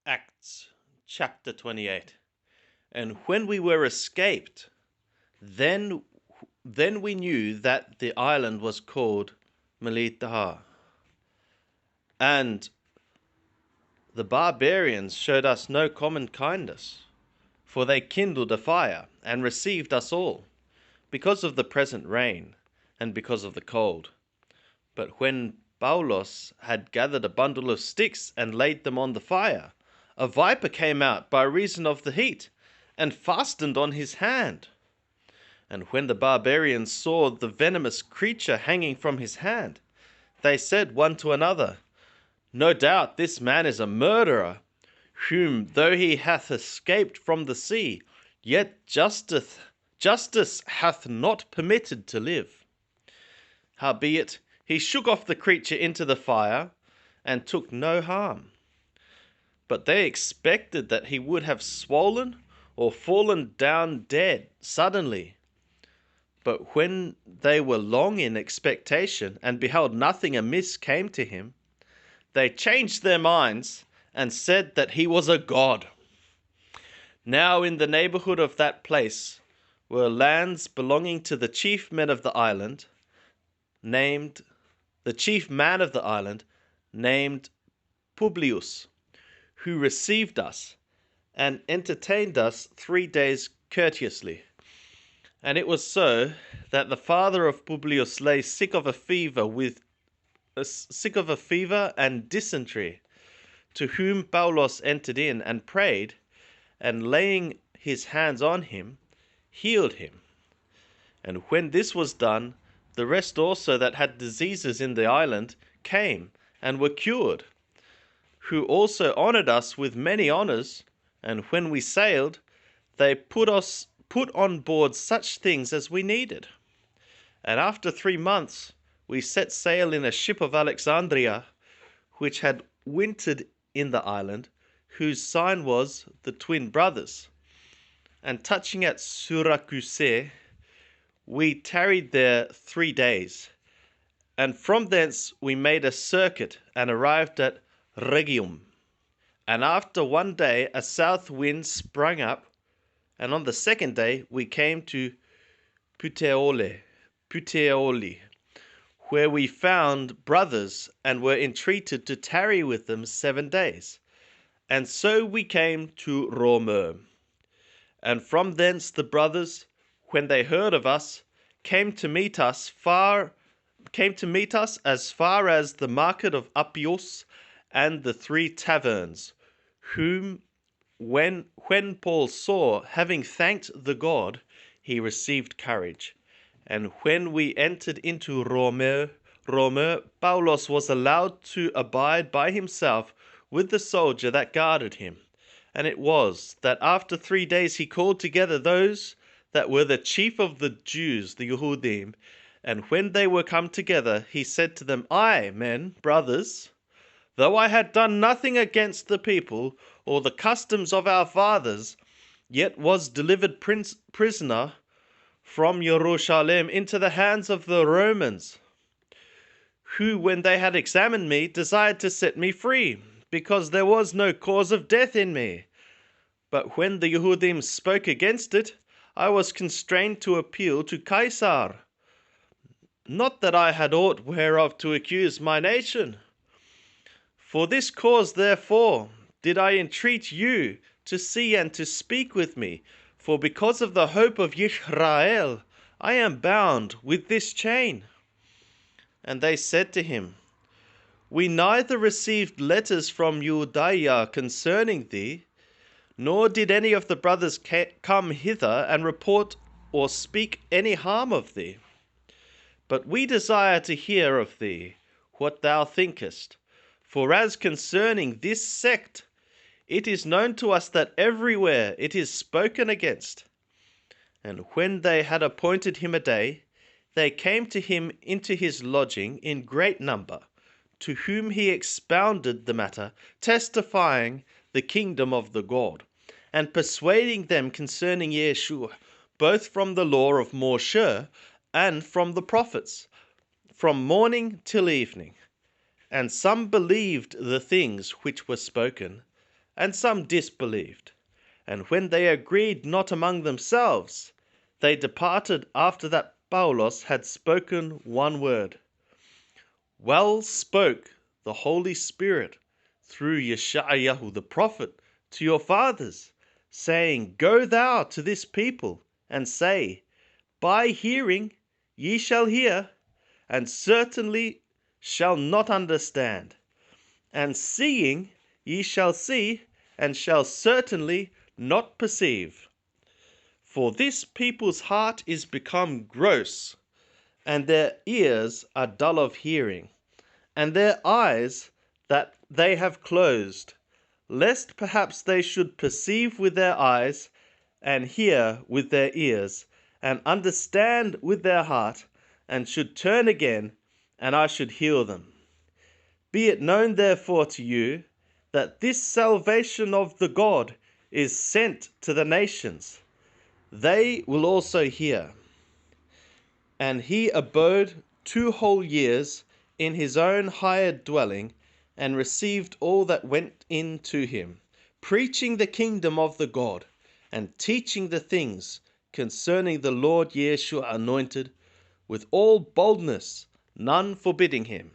Acts chapter 28. And when we were escaped, then we knew that the island was called Melitaha. And the barbarians showed us no common kindness, for they kindled a fire and received us all, because of the present rain and because of the cold. But when Paulos had gathered a bundle of sticks and laid them on the fire, a viper came out by reason of the heat, and fastened on his hand. And when the barbarians saw the venomous creature hanging from his hand, they said one to another, No doubt this man is a murderer, whom though he hath escaped from the sea, yet justice hath not permitted to live. Howbeit he shook off the creature into the fire, and took no harm. But they expected that he would have swollen or fallen down dead suddenly. But when they were long in expectation, and beheld nothing amiss came to him, they changed their minds, and said that he was a god. Now in the neighborhood of that place were lands belonging to the chief man of the island, named Publius, who received us and entertained us 3 days courteously. And it was so that the father of Publius lay sick of a fever and dysentery, to whom Paulos entered in and prayed, and laying his hands on him, healed him. And when this was done, the rest also that had diseases in the island came and were cured, who also honoured us with many honours. And when we sailed, they put on board such things as we needed. And after 3 months we set sail in a ship of Alexandria, which had wintered in the island, whose sign was the twin brothers. And touching at Syracuse, we tarried there 3 days. And from thence we made a circuit, and arrived at Rhegium. And after 1 day a south wind sprang up, and on the 2nd day we came to Puteoli, where we found brothers, and were entreated to tarry with them 7 days. And so we came to Rome. And from thence the brothers, when they heard of us, came to meet us as far as the market of Appius and the 3 taverns, whom when Paul saw, having thanked the God, he received courage. And when we entered into Rome, Paulos was allowed to abide by himself with the soldier that guarded him. And it was that after 3 days he called together those that were the chief of the Jews, the Yehudim. And when they were come together, he said to them, I, men, brothers, though I had done nothing against the people or the customs of our fathers, yet was delivered prisoner from Jerusalem into the hands of the Romans, who, when they had examined me, desired to set me free, because there was no cause of death in me. But when the Yehudim spoke against it, I was constrained to appeal to Caesar. Not that I had aught whereof to accuse my nation. For this cause, therefore, did I entreat you to see and to speak with me, for because of the hope of Israel, I am bound with this chain. And they said to him, We neither received letters from Judea concerning thee, nor did any of the brothers come hither and report or speak any harm of thee. But we desire to hear of thee what thou thinkest. For as concerning this sect, it is known to us that everywhere it is spoken against. And when they had appointed him a day, they came to him into his lodging in great number, to whom he expounded the matter, testifying the kingdom of the God, and persuading them concerning Yeshua, both from the law of Moshe and from the prophets, from morning till evening. And some believed the things which were spoken, and some disbelieved. And when they agreed not among themselves, they departed after that Paulos had spoken one word. Well spoke the Holy Spirit through Yeshayahu the prophet to your fathers, saying, Go thou to this people, and say, By hearing ye shall hear, and certainly shall not understand, and seeing ye shall see, and shall certainly not perceive. For this people's heart is become gross, and their ears are dull of hearing, and their eyes that they have closed, lest perhaps they should perceive with their eyes, and hear with their ears, and understand with their heart, and should turn again, and I should heal them. Be it known therefore to you, that this salvation of the God is sent to the nations. They will also hear. And he abode 2 whole years in his own hired dwelling, and received all that went in to him, preaching the kingdom of the God, and teaching the things concerning the Lord Yeshua anointed, with all boldness, none forbidding him.